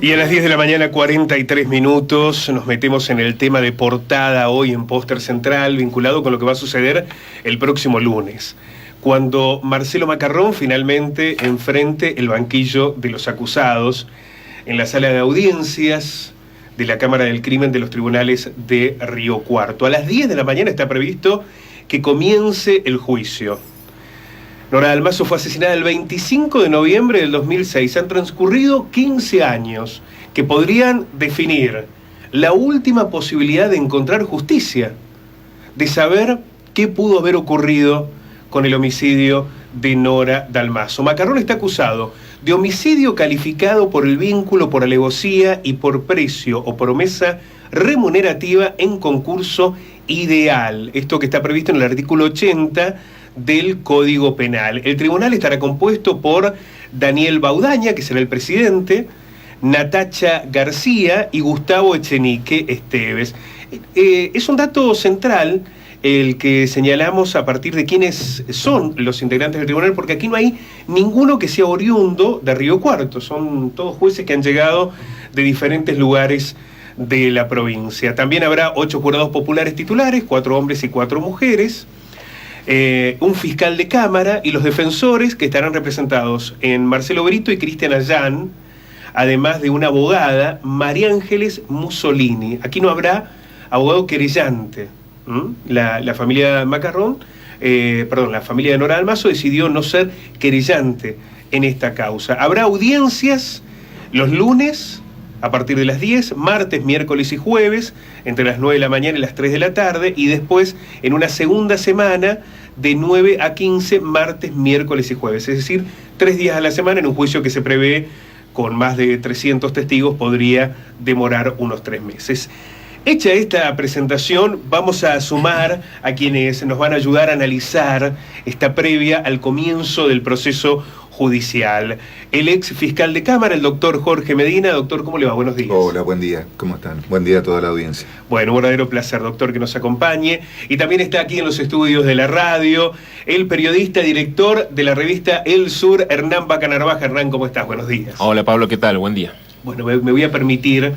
Y a las 10 de la mañana, 43 minutos, nos metemos en el tema de portada hoy en Póster Central, vinculado con lo que va a suceder el próximo lunes, cuando Marcelo Macarrón finalmente enfrente el banquillo de los acusados en la sala de audiencias de la Cámara del Crimen de los Tribunales de Río Cuarto. A las 10 de la mañana está previsto que comience el juicio. Nora Dalmazo fue asesinada el 25 de noviembre del 2006. Han transcurrido 15 años que podrían definir la última posibilidad de encontrar justicia, de saber qué pudo haber ocurrido con el homicidio de Nora Dalmazo. Macarrón está acusado de homicidio calificado por el vínculo, por alevosía y por precio o promesa remunerativa en concurso ideal. Esto que está previsto en el artículo 80 del Código Penal. El tribunal estará compuesto por Daniel Baudaña, que será el presidente, Natacha García y Gustavo Echenique Esteves. Es un dato central el que señalamos a partir de quiénes son los integrantes del tribunal, porque aquí no hay ninguno que sea oriundo de Río Cuarto, son todos jueces que han llegado de diferentes lugares de la provincia. También habrá 8 jurados populares titulares, 4 hombres y 4 mujeres, un fiscal de cámara y los defensores, que estarán representados en Marcelo Brito y Cristian Allán, además de una abogada, María Ángeles Mussolini. Aquí no habrá abogado querellante. La familia Macarrón, la familia de Nora Dalmazo decidió no ser querellante en esta causa. Habrá audiencias los lunes a partir de las 10, martes, miércoles y jueves, entre las 9 de la mañana y las 3 de la tarde, y después en una segunda semana de 9 a 15, martes, miércoles y jueves. Es decir, 3 días a la semana en un juicio que se prevé con más de 300 testigos, podría demorar unos 3 meses. Hecha esta presentación, vamos a sumar a quienes nos van a ayudar a analizar esta previa al comienzo del proceso judicial. El ex fiscal de Cámara, el doctor Jorge Medina. Doctor, ¿cómo le va? Buenos días. Hola, buen día. ¿Cómo están? Buen día a toda la audiencia. Bueno, un verdadero placer, doctor, que nos acompañe. Y también está aquí en los estudios de la radio el periodista, director de la revista El Sur, Hernán Bacanarvaja. Hernán, ¿cómo estás? Buenos días. Hola, Pablo, ¿qué tal? Buen día. Bueno, me voy a permitir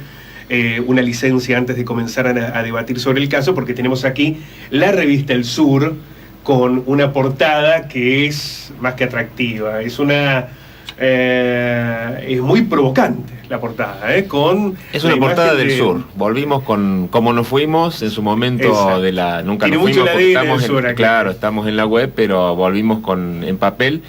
una licencia antes de comenzar a debatir sobre el caso, porque tenemos aquí la revista El Sur con una portada que es más que atractiva. Es muy provocante la portada, es una portada del sur. Volvimos con cómo nos fuimos en su momento. Exacto. Nunca tiene nos fuimos porque estamos claro, estamos en la web, pero volvimos en papel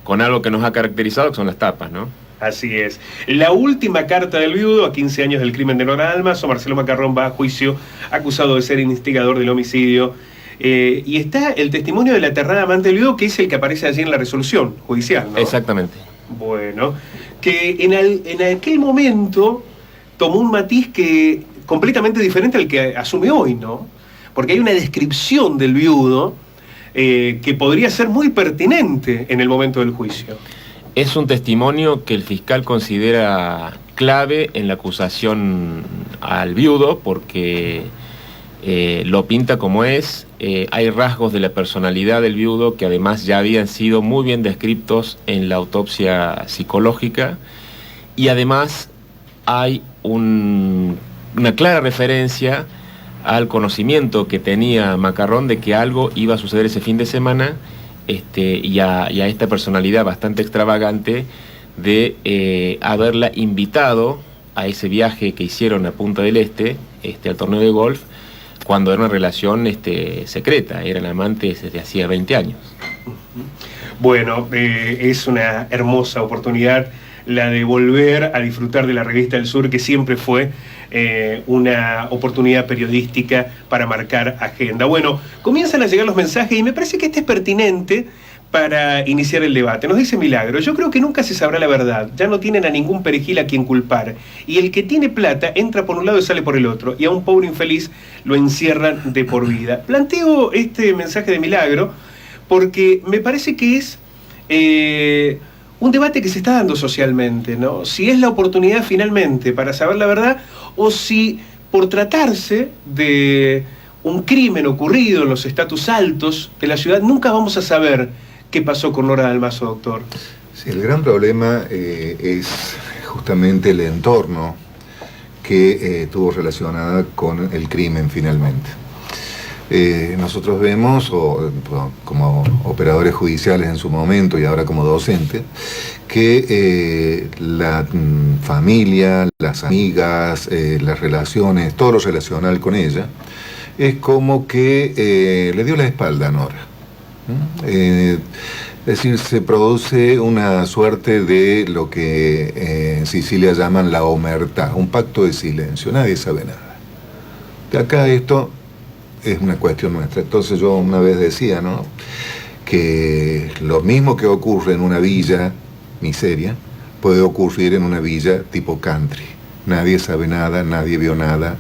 con algo que nos ha caracterizado, que son las tapas, ¿no? Así es. La última carta del viudo, a 15 años del crimen de Nora Dalmazo, Marcelo Macarrón va a juicio acusado de ser instigador del homicidio. Y está el testimonio de la aterrada amante del viudo, que es el que aparece allí en la resolución judicial, ¿no? Exactamente. Bueno, que en aquel momento tomó un matiz que completamente diferente al que asume hoy, ¿no? Porque hay una descripción del viudo que podría ser muy pertinente en el momento del juicio. Es un testimonio que el fiscal considera clave en la acusación al viudo, porque lo pinta como es. Hay rasgos de la personalidad del viudo que además ya habían sido muy bien descritos en la autopsia psicológica, y además hay una clara referencia al conocimiento que tenía Macarrón de que algo iba a suceder ese fin de semana, y a esta personalidad bastante extravagante de haberla invitado a ese viaje que hicieron a Punta del Este, al torneo de golf, cuando era una relación secreta, eran amantes desde hacía 20 años. Bueno, es una hermosa oportunidad la de volver a disfrutar de la revista El Sur, que siempre fue una oportunidad periodística para marcar agenda. Bueno, comienzan a llegar los mensajes y me parece que este es pertinente para iniciar el debate. Nos dice Milagro: yo creo que nunca se sabrá la verdad, ya no tienen a ningún perejil a quien culpar, y el que tiene plata entra por un lado y sale por el otro, y a un pobre infeliz lo encierran de por vida. Planteo este mensaje de Milagro porque me parece que es un debate que se está dando socialmente, ¿no? Si es la oportunidad finalmente para saber la verdad, o si por tratarse de un crimen ocurrido en los estatus altos de la ciudad, nunca vamos a saber qué pasó con Nora Dalmazo, doctor. Sí, el gran problema es justamente el entorno que estuvo relacionada con el crimen finalmente. Nosotros vemos, como operadores judiciales en su momento y ahora como docentes, que la familia, las amigas, las relaciones, todo lo relacional con ella, es como que le dio la espalda a Nora. Es decir, se produce una suerte de lo que en Sicilia llaman la omertá, un pacto de silencio, nadie sabe nada. De acá esto es una cuestión nuestra. Entonces yo una vez decía, ¿no?, que lo mismo que ocurre en una villa miseria puede ocurrir en una villa tipo country. Nadie sabe nada, nadie vio nada,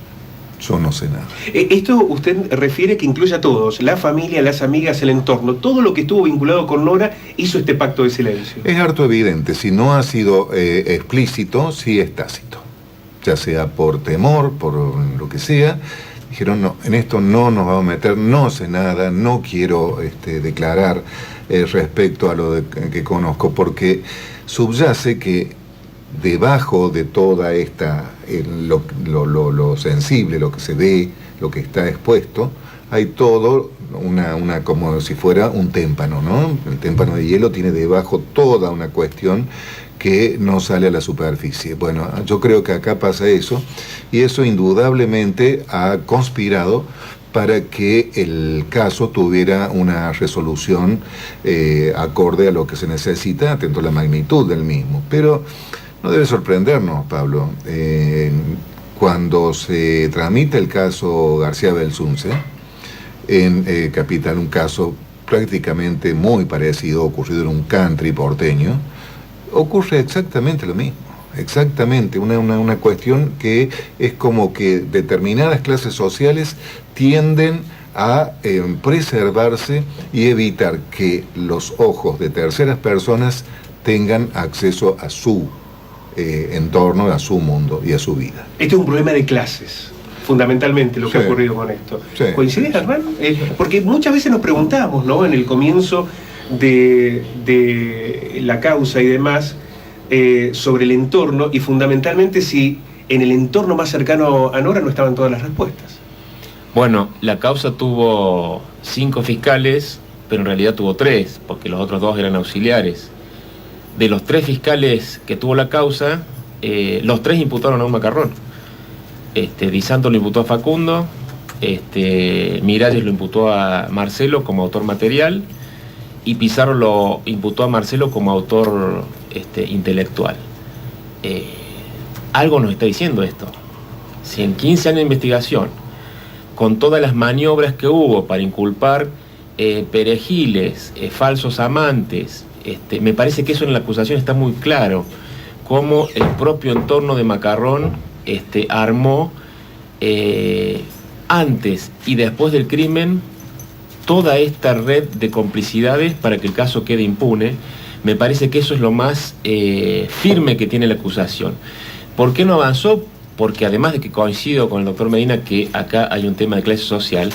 yo no sé nada. Esto usted refiere que incluye a todos, la familia, las amigas, el entorno, todo lo que estuvo vinculado con Nora hizo este pacto de silencio. Es harto evidente, si no ha sido explícito, sí es tácito, ya sea por temor, por lo que sea. Dijeron, no, en esto no nos vamos a meter, no sé nada, no quiero declarar respecto a lo que conozco, porque subyace que debajo de toda esta, lo sensible, lo que se ve, lo que está expuesto, hay todo una como si fuera un témpano, ¿no? El témpano de hielo tiene debajo toda una cuestión que no sale a la superficie. Bueno, yo creo que acá pasa eso, y eso indudablemente ha conspirado para que el caso tuviera una resolución acorde a lo que se necesita, atento a la magnitud del mismo. Pero no debe sorprendernos, Pablo, cuando se tramita el caso García Belsunce en Capital, un caso prácticamente muy parecido, ocurrido en un country porteño, ocurre exactamente lo mismo, exactamente, una cuestión que es como que determinadas clases sociales tienden a preservarse y evitar que los ojos de terceras personas tengan acceso a su entorno, a su mundo y a su vida. Este es un problema de clases, fundamentalmente lo que ha ocurrido con esto. Sí. ¿Coincides, Hernán? Porque muchas veces nos preguntamos, ¿no?, en el comienzo de la causa y demás, sobre el entorno, y fundamentalmente si en el entorno más cercano a Nora no estaban todas las respuestas. Bueno, la causa tuvo 5 fiscales, pero en realidad tuvo 3, porque los otros 2 eran auxiliares. De los 3 fiscales que tuvo la causa, los 3 imputaron a un Macarrón. Di Santo lo imputó a Facundo, Miralles lo imputó a Marcelo como autor material, y Pizarro lo imputó a Marcelo como autor intelectual. Algo nos está diciendo esto. Si en 15 años de investigación, con todas las maniobras que hubo para inculpar perejiles, falsos amantes, me parece que eso en la acusación está muy claro, cómo el propio entorno de Macarrón armó antes y después del crimen toda esta red de complicidades para que el caso quede impune. Me parece que eso es lo más firme que tiene la acusación. ¿Por qué no avanzó? Porque además de que coincido con el doctor Medina que acá hay un tema de clase social,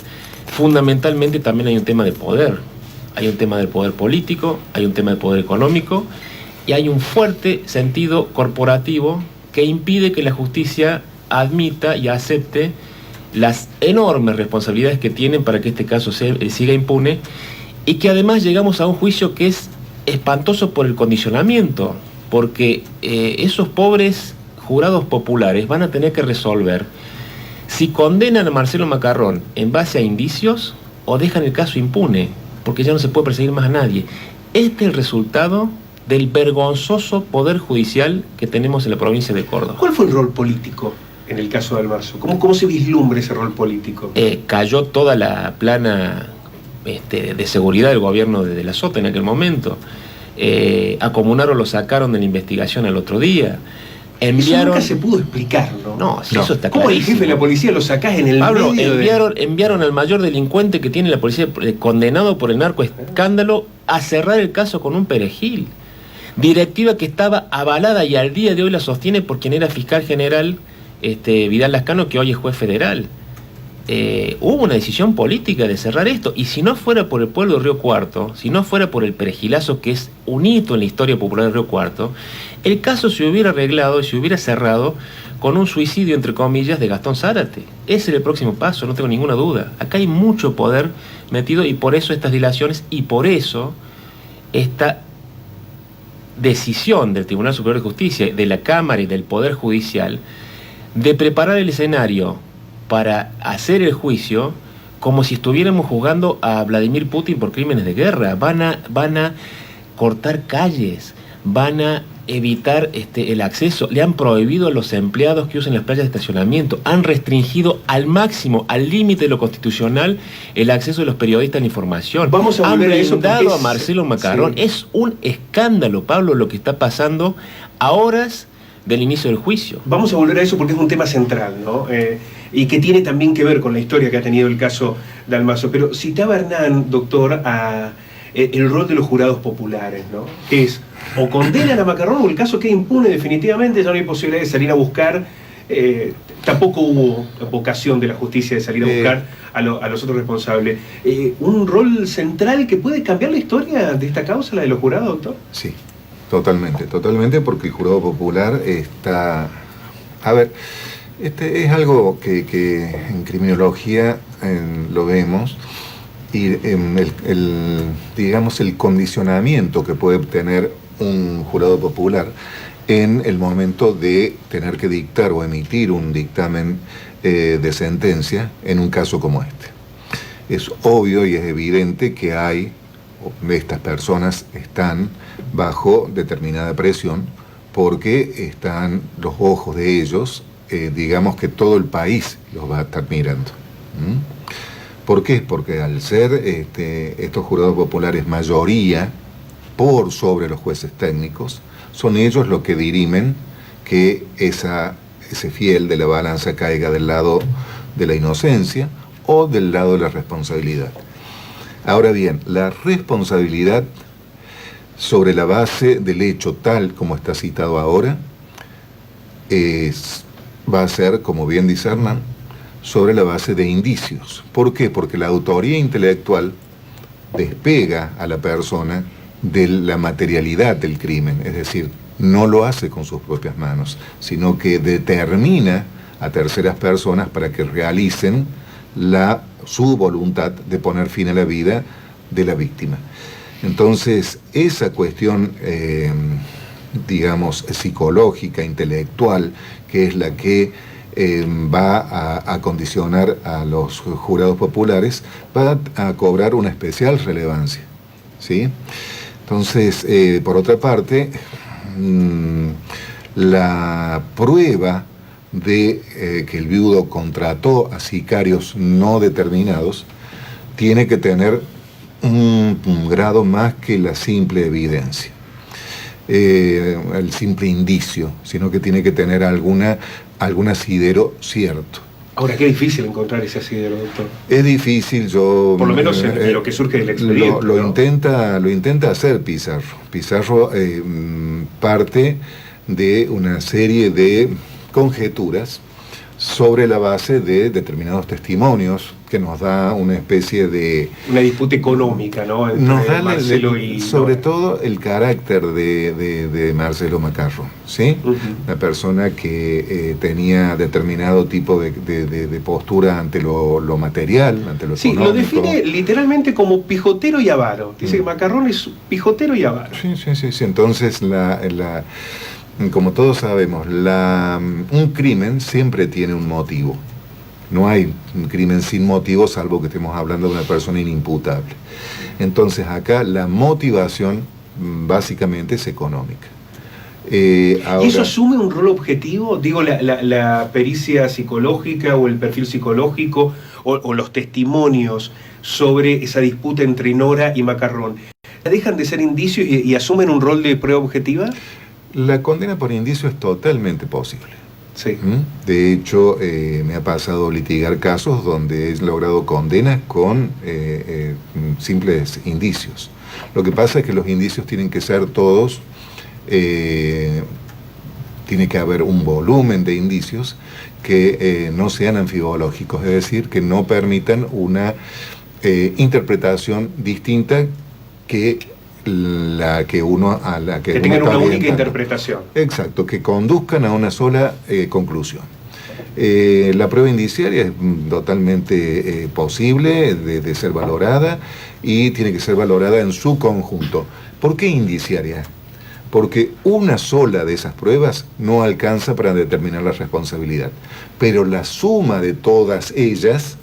fundamentalmente también hay un tema de poder. Hay un tema del poder político, hay un tema del poder económico, y hay un fuerte sentido corporativo que impide que la justicia admita y acepte las enormes responsabilidades que tienen para que este caso siga impune, y que además llegamos a un juicio que es espantoso por el condicionamiento, porque esos pobres jurados populares van a tener que resolver si condenan a Marcelo Macarrón en base a indicios o dejan el caso impune, porque ya no se puede perseguir más a nadie. Este es el resultado del vergonzoso poder judicial que tenemos en la provincia de Córdoba. ¿Cuál fue el rol político en el caso de Almazo? ¿Cómo se vislumbra ese rol político? Cayó toda la plana de seguridad del gobierno de la Sota en aquel momento. A Comunaro lo sacaron de la investigación al otro día. Eso nunca se pudo explicar, ¿no? No, si eso está ¿Cómo clarísimo. el jefe de la policía lo sacás en el Pablo, medio enviaron al mayor delincuente que tiene la policía, condenado por el narcoescándalo, a cerrar el caso con un perejil. Directiva que estaba avalada y al día de hoy la sostiene por quien era fiscal general Vidal Lascano, que hoy es juez federal. hubo una decisión política de cerrar esto, y si no fuera por el pueblo de Río Cuarto, si no fuera por el perejilazo, que es un hito en la historia popular de Río Cuarto, el caso se hubiera arreglado y se hubiera cerrado con un suicidio, entre comillas, de Gastón Zárate. Ese es el próximo paso, no tengo ninguna duda. Acá hay mucho poder metido, y por eso estas dilaciones, y por eso esta decisión del Tribunal Superior de Justicia, de la Cámara y del Poder Judicial, de preparar el escenario para hacer el juicio como si estuviéramos jugando a Vladimir Putin por crímenes de guerra. Van a cortar calles, van a evitar el acceso, le han prohibido a los empleados que usen las playas de estacionamiento, han restringido al máximo, al límite de lo constitucional, el acceso de los periodistas a la información. Vamos a volver a eso, han blindado a Marcelo Macarrón. Sí. Es un escándalo, Pablo, lo que está pasando a horas del inicio del juicio. Vamos a volver a eso porque es un tema central, ¿no? Y que tiene también que ver con la historia que ha tenido el caso Dalmazo. Pero citaba Hernán, doctor, el rol de los jurados populares, ¿no? Que es, o condenan a Macarrón o el caso queda impune definitivamente, ya no hay posibilidad de salir a buscar. Tampoco hubo vocación de la justicia de salir a buscar a los otros responsables. ¿Un rol central que puede cambiar la historia de esta causa, la de los jurados, doctor? Sí, totalmente, porque el jurado popular está... A ver, es algo que en criminología lo vemos, y digamos el condicionamiento que puede tener un jurado popular en el momento de tener que dictar o emitir un dictamen de sentencia en un caso como este. Es obvio y es evidente que estas personas están bajo determinada presión porque están los ojos de ellos, digamos que todo el país los va a estar mirando. ¿Por qué? Porque al ser estos jurados populares mayoría por sobre los jueces técnicos, son ellos los que dirimen que ese fiel de la balanza caiga del lado de la inocencia o del lado de la responsabilidad. Ahora bien, la responsabilidad sobre la base del hecho tal como está citado ahora va a ser, como bien dice Hernán, sobre la base de indicios. ¿Por qué? Porque la autoría intelectual despega a la persona de la materialidad del crimen, es decir, no lo hace con sus propias manos, sino que determina a terceras personas para que realicen su voluntad de poner fin a la vida de la víctima. Entonces, esa cuestión, digamos, psicológica, intelectual, que es la que va a condicionar a los jurados populares, va a cobrar una especial relevancia, ¿sí? Entonces, por otra parte, la prueba de que el viudo contrató a sicarios no determinados tiene que tener un grado más que la simple evidencia, el simple indicio, sino que tiene que tener algún asidero cierto. Ahora, qué difícil encontrar ese asidero, doctor. Es difícil, por lo menos en lo que surge del expediente. Lo intenta hacer Pizarro. Pizarro parte de una serie de conjeturas sobre la base de determinados testimonios que nos da una especie de... Una disputa económica, ¿no? Entre nos da Marcelo y... Sobre todo el carácter de Marcelo Macarrón, ¿sí? Una persona que tenía determinado tipo de postura ante lo material, ante lo económico. Lo define literalmente como pijotero y avaro. Dice que Macarrón es pijotero y avaro. Sí. Entonces, como todos sabemos, un crimen siempre tiene un motivo. No hay un crimen sin motivo, salvo que estemos hablando de una persona inimputable. Entonces, acá la motivación básicamente es económica. Ahora, ¿y eso asume un rol objetivo? Digo, la pericia psicológica o el perfil psicológico o los testimonios sobre esa disputa entre Nora y Macarrón, ¿dejan de ser indicios y asumen un rol de prueba objetiva? La condena por indicio es totalmente posible. Sí. De hecho, me ha pasado litigar casos donde he logrado condenas con simples indicios. Lo que pasa es que los indicios tienen que ser todos, tiene que haber un volumen de indicios que no sean anfibológicos, es decir, que no permitan una interpretación distinta que la que uno a la que tengan una única orientando. interpretación. Exacto, que conduzcan a una sola conclusión. La prueba indiciaria es totalmente posible de ser valorada y tiene que ser valorada en su conjunto. ¿Por qué indiciaria? Porque una sola de esas pruebas no alcanza para determinar la responsabilidad, pero la suma de todas ellas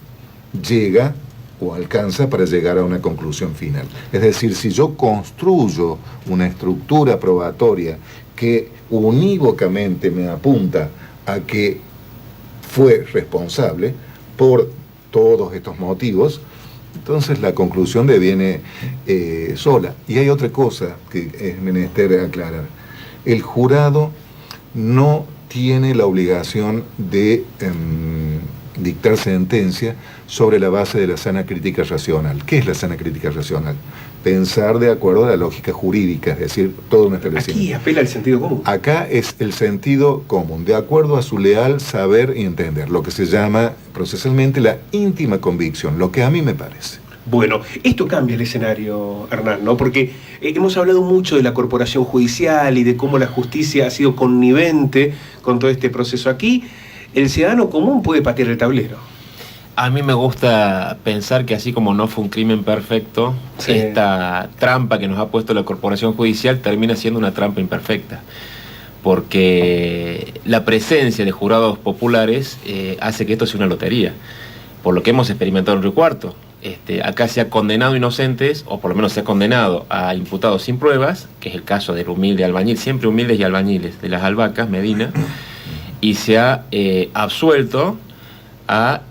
llega o alcanza para llegar a una conclusión final. Es decir, si yo construyo una estructura probatoria que unívocamente me apunta a que fue responsable por todos estos motivos, entonces la conclusión deviene sola. Y hay otra cosa que es menester aclarar. El jurado no tiene la obligación de dictar sentencia sobre la base de la sana crítica racional. ¿Qué es la sana crítica racional? Pensar de acuerdo a la lógica jurídica, es decir, todo un establecimiento. Aquí apela el sentido común. Acá es el sentido común, de acuerdo a su leal saber y entender, lo que se llama procesalmente la íntima convicción, lo que a mí me parece. Bueno, esto cambia el escenario, Hernán, ¿no? Porque hemos hablado mucho de la corporación judicial y de cómo la justicia ha sido connivente con todo este proceso. Aquí, el ciudadano común puede patear el tablero. A mí me gusta pensar que así como no fue un crimen perfecto, sí, esta trampa que nos ha puesto la corporación judicial termina siendo una trampa imperfecta. Porque la presencia de jurados populares hace que esto sea una lotería. Por lo que hemos experimentado en Río Cuarto. Acá se ha condenado inocentes, o por lo menos se ha condenado a imputados sin pruebas, que es el caso del humilde albañil, siempre humildes y albañiles, de las albahacas, Medina, y se ha absuelto a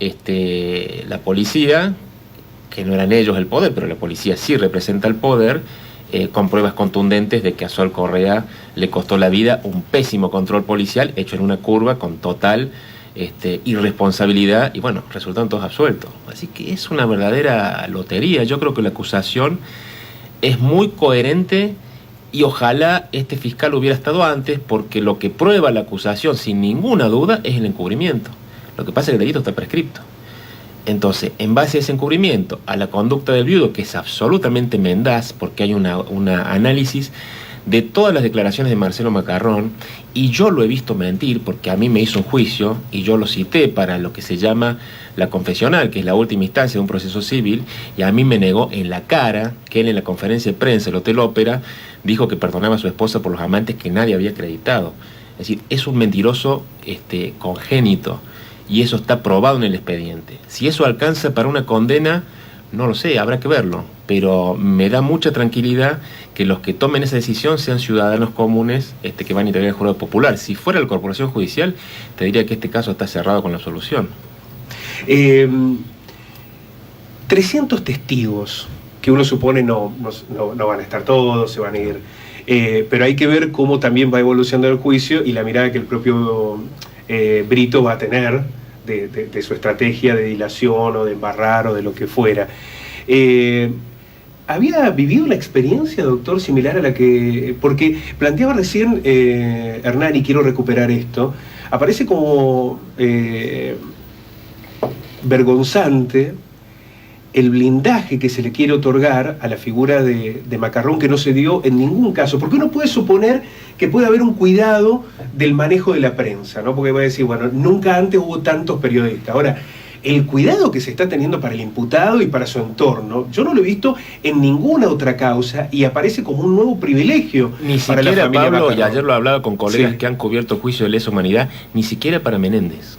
la policía, que no eran ellos el poder, pero la policía sí representa el poder, con pruebas contundentes de que a Sol Correa le costó la vida un pésimo control policial hecho en una curva con total irresponsabilidad, y bueno, resultaron todos absueltos. Así que es una verdadera lotería. Yo creo que la acusación es muy coherente y ojalá este fiscal hubiera estado antes, porque lo que prueba la acusación sin ninguna duda es el encubrimiento. Lo que pasa es que el delito está prescripto. Entonces, en base a ese encubrimiento, a la conducta del viudo, que es absolutamente mendaz, porque hay una análisis de todas las declaraciones de Marcelo Macarrón, y yo lo he visto mentir porque a mí me hizo un juicio y yo lo cité para lo que se llama la confesional, que es la última instancia de un proceso civil, y a mí me negó en la cara que él en la conferencia de prensa del Hotel Ópera dijo que perdonaba a su esposa por los amantes que nadie había acreditado. Es decir, es un mentiroso congénito, y eso está probado en el expediente. Si eso alcanza para una condena, no lo sé, habrá que verlo, pero me da mucha tranquilidad que los que tomen esa decisión sean ciudadanos comunes que van a integrar el jurado popular. Si fuera la corporación judicial, te diría que este caso está cerrado con la absolución. 300 testigos, que uno supone no van a estar todos, se van a ir, pero hay que ver cómo también va evolucionando el juicio y la mirada que el propio Brito va a tener de su estrategia de dilación o de embarrar o de lo que fuera. ¿Había vivido una experiencia, doctor, similar a la que...? Porque planteaba recién Hernán, y quiero recuperar esto, aparece como vergonzante el blindaje que se le quiere otorgar a la figura de Macarrón, que no se dio en ningún caso, porque uno puede suponer que puede haber un cuidado del manejo de la prensa, ¿no? Porque va a decir, bueno, nunca antes hubo tantos periodistas. Ahora, el cuidado que se está teniendo para el imputado y para su entorno, yo no lo he visto en ninguna otra causa, y aparece como un nuevo privilegio ni para la siquiera, familia Pablo, Macarrón. y ayer lo hablaba con colegas Sí, que han cubierto juicio de lesa humanidad, ni siquiera para Menéndez.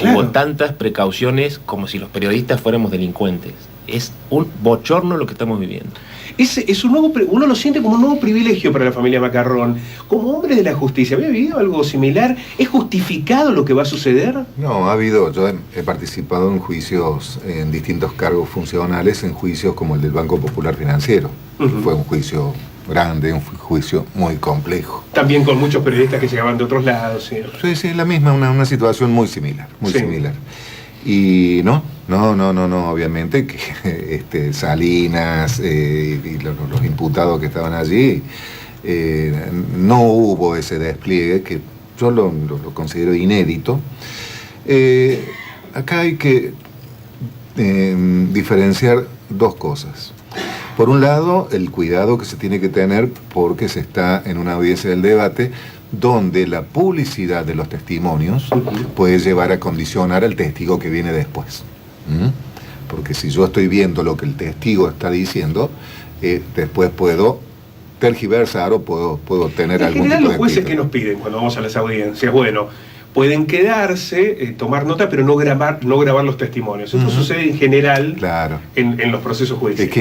claro. Hubo tantas precauciones como si los periodistas fuéramos delincuentes. Es un bochorno lo que estamos viviendo. Es un nuevo, uno lo siente como un nuevo privilegio para la familia Macarrón. Como hombre de la justicia, ¿había vivido algo similar? ¿Es justificado lo que va a suceder? No, ha habido, yo he participado en juicios, en distintos cargos funcionales, en juicios como el del Banco Popular Financiero. Fue un juicio grande, un juicio muy complejo. También con muchos periodistas que llegaban de otros lados. Sí, Sí, la misma, una situación muy similar, muy sí, similar. Y no, obviamente que Salinas y los imputados que estaban allí, no hubo ese despliegue que yo lo considero inédito. Acá hay que diferenciar dos cosas. Por un lado, el cuidado que se tiene que tener porque se está en una audiencia del debate donde la publicidad de los testimonios puede llevar a condicionar al testigo que viene después. Porque si yo estoy viendo lo que el testigo está diciendo, después puedo tergiversar o puedo tener algún tipo de... En general, los jueces que nos piden cuando vamos a las audiencias, bueno, pueden quedarse, tomar nota, pero no grabar los testimonios. Esto sucede en general, claro, en los procesos judiciales.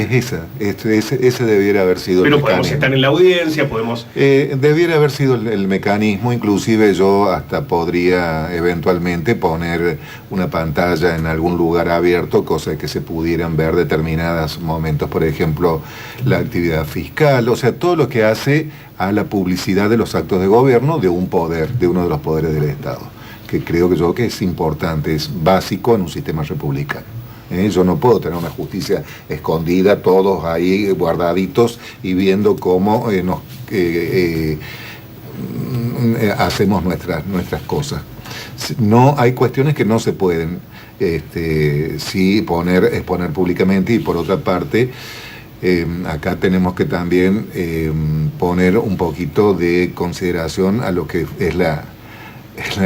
Es que ese debiera haber sido pero el mecanismo. Pero podemos estar en la audiencia, podemos... debiera haber sido el mecanismo. Inclusive yo hasta podría eventualmente poner una pantalla en algún lugar abierto, cosa de que se pudieran ver determinados momentos, por ejemplo, la actividad fiscal, o sea, todo lo que hace a la publicidad de los actos de gobierno de un poder, de uno de los poderes del Estado, que creo que es importante, es básico en un sistema republicano. Yo no puedo tener una justicia escondida, todos ahí guardaditos y viendo cómo hacemos nuestras cosas. No, hay cuestiones que no se pueden exponer públicamente, y por otra parte, acá tenemos que también poner un poquito de consideración a lo que es la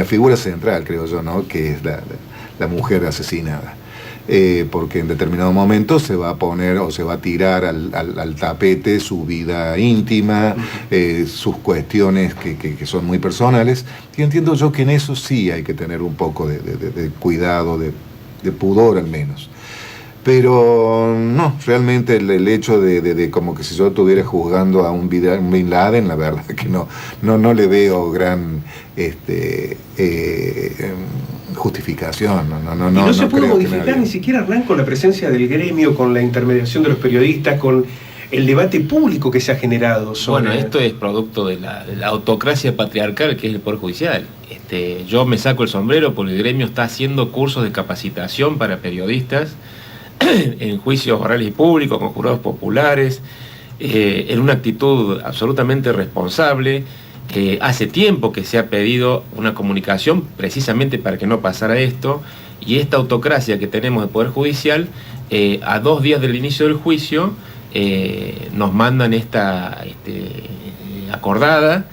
figura central, creo yo, ¿no? Que es la mujer asesinada. Porque en determinado momento se va a poner o se va a tirar al tapete su vida íntima, sus cuestiones que son muy personales, y entiendo yo que en eso sí hay que tener un poco de cuidado, de pudor al menos. Pero no, realmente el hecho de como que si yo estuviera juzgando a un Bin Laden, la verdad que no le veo gran justificación. Y no se puede modificar ni siquiera, Hernán, con la presencia del gremio, con la intermediación de los periodistas, con el debate público que se ha generado sobre... Bueno, esto es producto de la autocracia patriarcal que es el Poder Judicial. Yo me saco el sombrero porque el gremio está haciendo cursos de capacitación para periodistas en juicios orales y públicos, con jurados populares, en una actitud absolutamente responsable. Hace tiempo que se ha pedido una comunicación precisamente para que no pasara esto, y esta autocracia que tenemos del Poder Judicial, a 2 días del inicio del juicio, nos mandan esta acordada,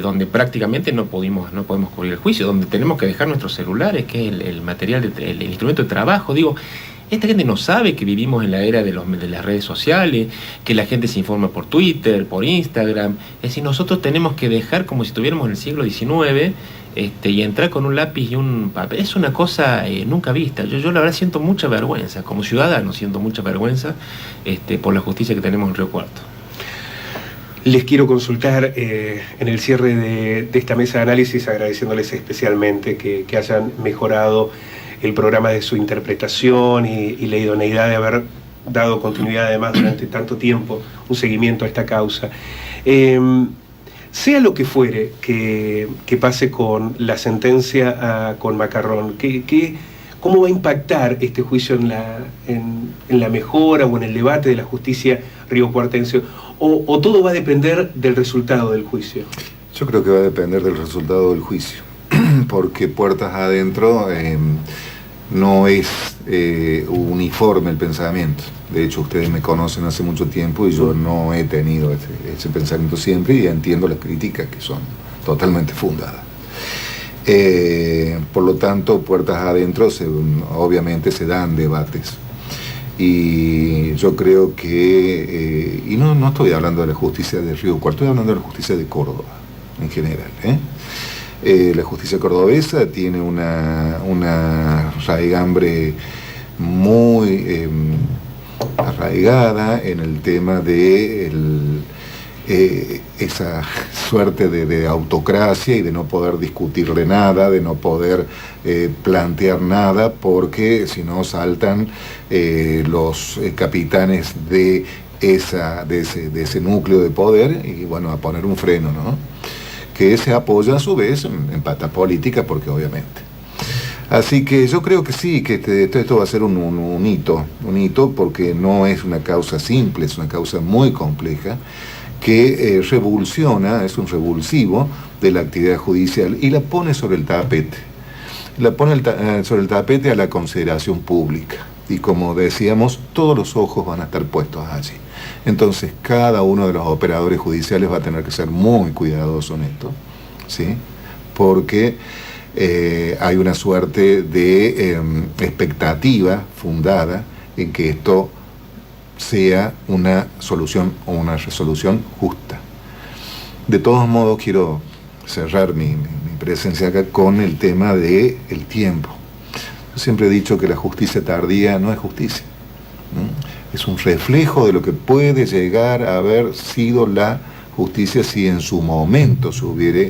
donde prácticamente no podemos cubrir el juicio, donde tenemos que dejar nuestros celulares, que es el material, el instrumento de trabajo. Digo, esta gente no sabe que vivimos en la era de las redes sociales, que la gente se informa por Twitter, por Instagram. Es decir, nosotros tenemos que dejar como si estuviéramos en el siglo XIX y entrar con un lápiz y un papel. Es una cosa nunca vista. Yo la verdad siento mucha vergüenza, como ciudadano siento mucha vergüenza por la justicia que tenemos en Río Cuarto. Les quiero consultar en el cierre de esta mesa de análisis, agradeciéndoles especialmente que hayan mejorado el programa de su interpretación y la idoneidad de haber dado continuidad además durante tanto tiempo, un seguimiento a esta causa. Sea lo que fuere que pase con la sentencia con Macarrón, ¿cómo va a impactar este juicio en la mejora o en el debate de la justicia riocuartense? ¿O todo va a depender del resultado del juicio? Yo creo que va a depender del resultado del juicio, porque puertas adentro no es uniforme el pensamiento. De hecho, ustedes me conocen hace mucho tiempo y yo no he tenido ese pensamiento siempre, y entiendo las críticas que son totalmente fundadas. Por lo tanto, puertas adentro obviamente se dan debates. Y yo creo que, y no estoy hablando de la justicia de Río Cuarto, estoy hablando de la justicia de Córdoba en general. La justicia cordobesa tiene una raigambre muy arraigada en el tema de esa suerte de autocracia y de no poder discutirle nada, de no poder plantear nada, porque si no saltan los capitanes de ese núcleo de poder y bueno, a poner un freno, ¿no? Que se apoya a su vez en pata política, porque obviamente. Así que yo creo que sí, que esto va a ser un hito, porque no es una causa simple, es una causa muy compleja, que revulsiona, es un revulsivo de la actividad judicial y la pone sobre el tapete. La pone sobre el tapete a la consideración pública. Y como decíamos, todos los ojos van a estar puestos allí. Entonces, cada uno de los operadores judiciales va a tener que ser muy cuidadoso en esto, ¿sí? Porque hay una suerte de expectativa fundada en que esto sea una solución o una resolución justa. De todos modos, quiero cerrar mi presencia acá con el tema del tiempo. Yo siempre he dicho que la justicia tardía no es justicia. Es un reflejo de lo que puede llegar a haber sido la justicia si en su momento se hubiera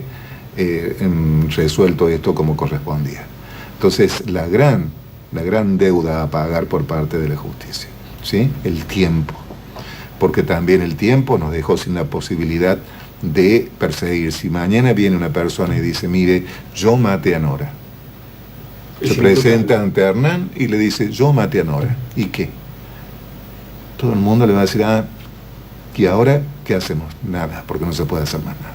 resuelto esto como correspondía. Entonces, la gran deuda a pagar por parte de la justicia, ¿sí? El tiempo. Porque también el tiempo nos dejó sin la posibilidad de perseguir. Si mañana viene una persona y dice, mire, yo maté a Nora. Se presenta ante Hernán y le dice, yo maté a Nora. ¿Y qué? Todo el mundo le va a decir, ¿y ahora qué hacemos? Nada, porque no se puede hacer más nada.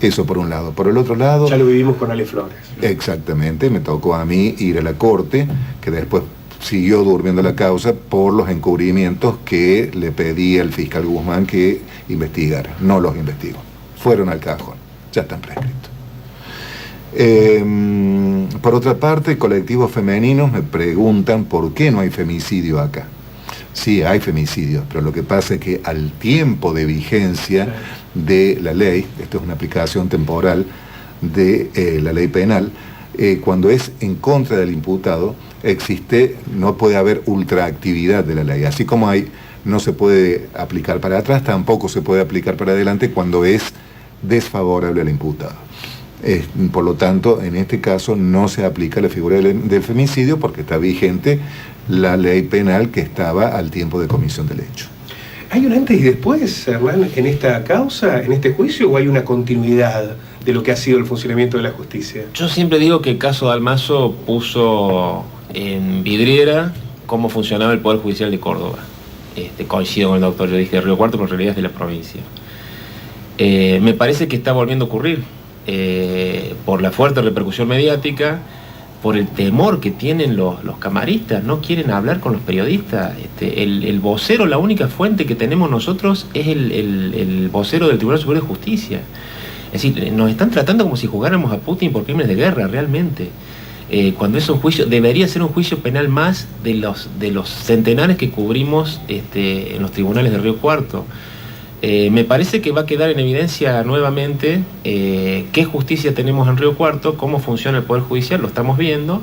Eso por un lado. Por el otro lado... Ya lo vivimos con Ale Flores. Exactamente, me tocó a mí ir a la corte, que después siguió durmiendo la causa por los encubrimientos que le pedía el fiscal Guzmán que investigara. No los investigó. Fueron al cajón. Ya están prescritos. Por otra parte, colectivos femeninos me preguntan por qué no hay femicidio acá. Sí, hay femicidios, pero lo que pasa es que al tiempo de vigencia de la ley, esto es una aplicación temporal de la ley penal, cuando es en contra del imputado, no puede haber ultraactividad de la ley. Así como no se puede aplicar para atrás, tampoco se puede aplicar para adelante cuando es desfavorable al imputado. Por lo tanto, en este caso no se aplica la figura del femicidio porque está vigente la ley penal que estaba al tiempo de comisión del hecho. ¿Hay un antes y después, Hernán, en esta causa, en este juicio, o hay una continuidad de lo que ha sido el funcionamiento de la justicia? Yo siempre digo que el caso Dalmaso puso en vidriera cómo funcionaba el Poder Judicial de Córdoba. Coincido con el doctor, yo dije de Río Cuarto, pero en realidad es de la provincia. Me parece que está volviendo a ocurrir. Por la fuerte repercusión mediática, por el temor que tienen los camaristas, no quieren hablar con los periodistas. El vocero, la única fuente que tenemos nosotros es el vocero del Tribunal Superior de Justicia. Es decir, nos están tratando como si jugáramos a Putin por crímenes de guerra, realmente. Cuando es un juicio, debería ser un juicio penal más de los centenares que cubrimos en los tribunales de Río Cuarto. Me parece que va a quedar en evidencia nuevamente qué justicia tenemos en Río Cuarto, cómo funciona el Poder Judicial, lo estamos viendo,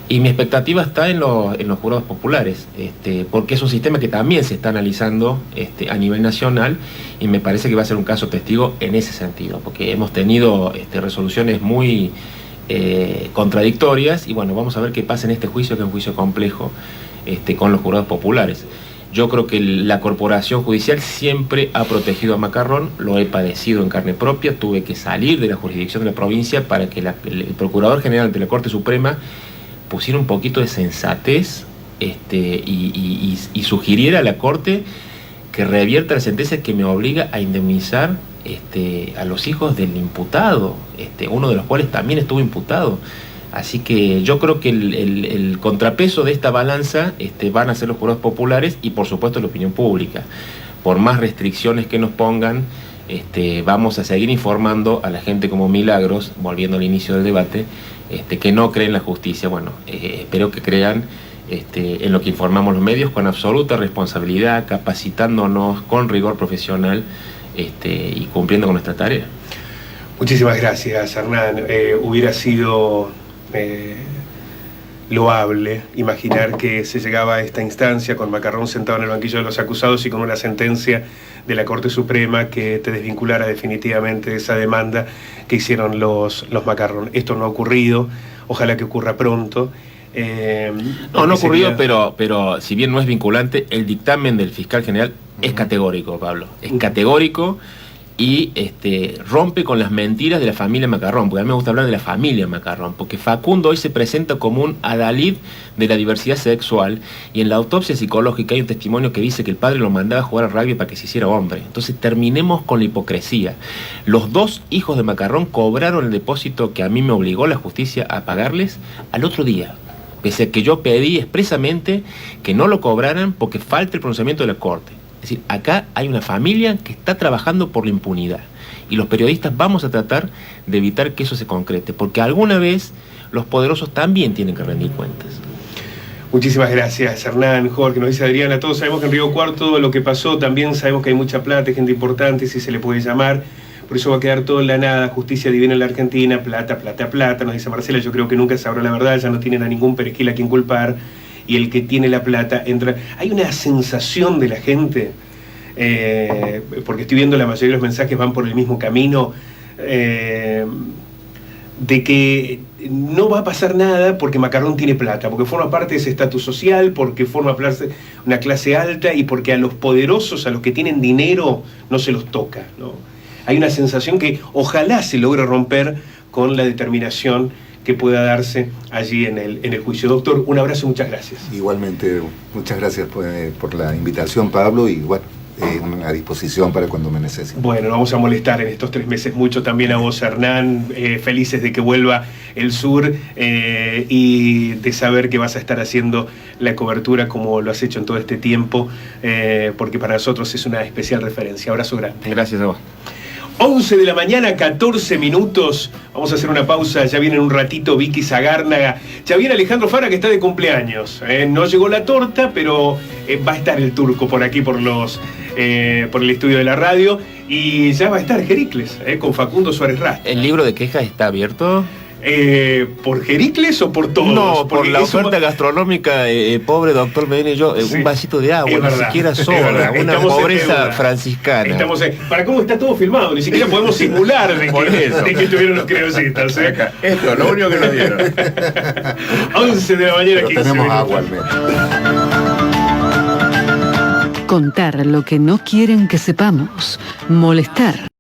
y mi expectativa está en los jurados populares, porque es un sistema que también se está analizando a nivel nacional, y me parece que va a ser un caso testigo en ese sentido, porque hemos tenido resoluciones muy contradictorias, y bueno, vamos a ver qué pasa en este juicio, que es un juicio complejo, con los jurados populares. Yo creo que la corporación judicial siempre ha protegido a Macarrón, lo he padecido en carne propia, tuve que salir de la jurisdicción de la provincia para que el Procurador General de la Corte Suprema pusiera un poquito de sensatez y sugiriera a la Corte que revierta la sentencia que me obliga a indemnizar a los hijos del imputado, uno de los cuales también estuvo imputado. Así que yo creo que el contrapeso de esta balanza van a ser los jurados populares y por supuesto la opinión pública. Por más restricciones que nos pongan, vamos a seguir informando a la gente como Milagros, volviendo al inicio del debate, que no creen en la justicia. Bueno, espero que crean en lo que informamos los medios con absoluta responsabilidad, capacitándonos con rigor profesional y cumpliendo con nuestra tarea. Muchísimas gracias, Hernán. Hubiera sido loable imaginar que se llegaba a esta instancia con Macarrón sentado en el banquillo de los acusados y con una sentencia de la Corte Suprema que te desvinculara definitivamente de esa demanda que hicieron los Macarrón. Esto no ha ocurrido, ojalá que ocurra pronto. No ha ocurrido, pero si bien no es vinculante, el dictamen del fiscal general es categórico, Pablo. Es categórico y rompe con las mentiras de la familia Macarrón, porque a mí me gusta hablar de la familia Macarrón, porque Facundo hoy se presenta como un adalid de la diversidad sexual, y en la autopsia psicológica hay un testimonio que dice que el padre lo mandaba a jugar al rugby para que se hiciera hombre. Entonces terminemos con la hipocresía. Los dos hijos de Macarrón cobraron el depósito que a mí me obligó la justicia a pagarles al otro día, pese a que yo pedí expresamente que no lo cobraran porque falta el pronunciamiento de la corte. Es decir, acá hay una familia que está trabajando por la impunidad, y los periodistas vamos a tratar de evitar que eso se concrete, porque alguna vez los poderosos también tienen que rendir cuentas. Muchísimas gracias, Hernán, Jorge, nos dice Adriana, todos sabemos que en Río Cuarto lo que pasó, también sabemos que hay mucha plata, gente importante, si se le puede llamar, por eso va a quedar todo en la nada, justicia divina en la Argentina, plata, plata, plata, nos dice Marcela, yo creo que nunca sabrá la verdad, ya no tienen a ningún perejil a quien culpar, y el que tiene la plata entra. Hay una sensación de la gente, porque estoy viendo la mayoría de los mensajes van por el mismo camino, de que no va a pasar nada porque Macarrón tiene plata, porque forma parte de ese estatus social, porque forma parte de una clase alta y porque a los poderosos, a los que tienen dinero, no se los toca, ¿no? Hay una sensación que ojalá se logre romper con la determinación que pueda darse allí en el juicio. Doctor, un abrazo y muchas gracias. Igualmente, muchas gracias por la invitación, Pablo, y bueno, a disposición para cuando me necesiten. Bueno, nos vamos a molestar en estos 3 meses mucho también a vos, Hernán, felices de que vuelva el sur y de saber que vas a estar haciendo la cobertura como lo has hecho en todo este tiempo, porque para nosotros es una especial referencia. Abrazo grande. Gracias a vos. 11 de la mañana, 14 minutos. Vamos a hacer una pausa. Ya viene en un ratito Vicky Zagárnaga. Ya viene Alejandro Fara, que está de cumpleaños. No llegó la torta, pero va a estar el turco por aquí, por el estudio de la radio. Y ya va a estar Jericles, con Facundo Suárez Rastro. ¿El libro de quejas está abierto? ¿Por Jericles o por todos? No, por la oferta gastronómica, pobre doctor Medina y yo, sí, un vasito de agua, ni siquiera soda, una pobreza franciscana. Para cómo está todo filmado, ni siquiera podemos simular de que estuvieron los criollitas. Esto es lo único que nos dieron. 11 de la mañana, 15 tenemos minutos. agua al menos. Contar lo que no quieren que sepamos. Molestar.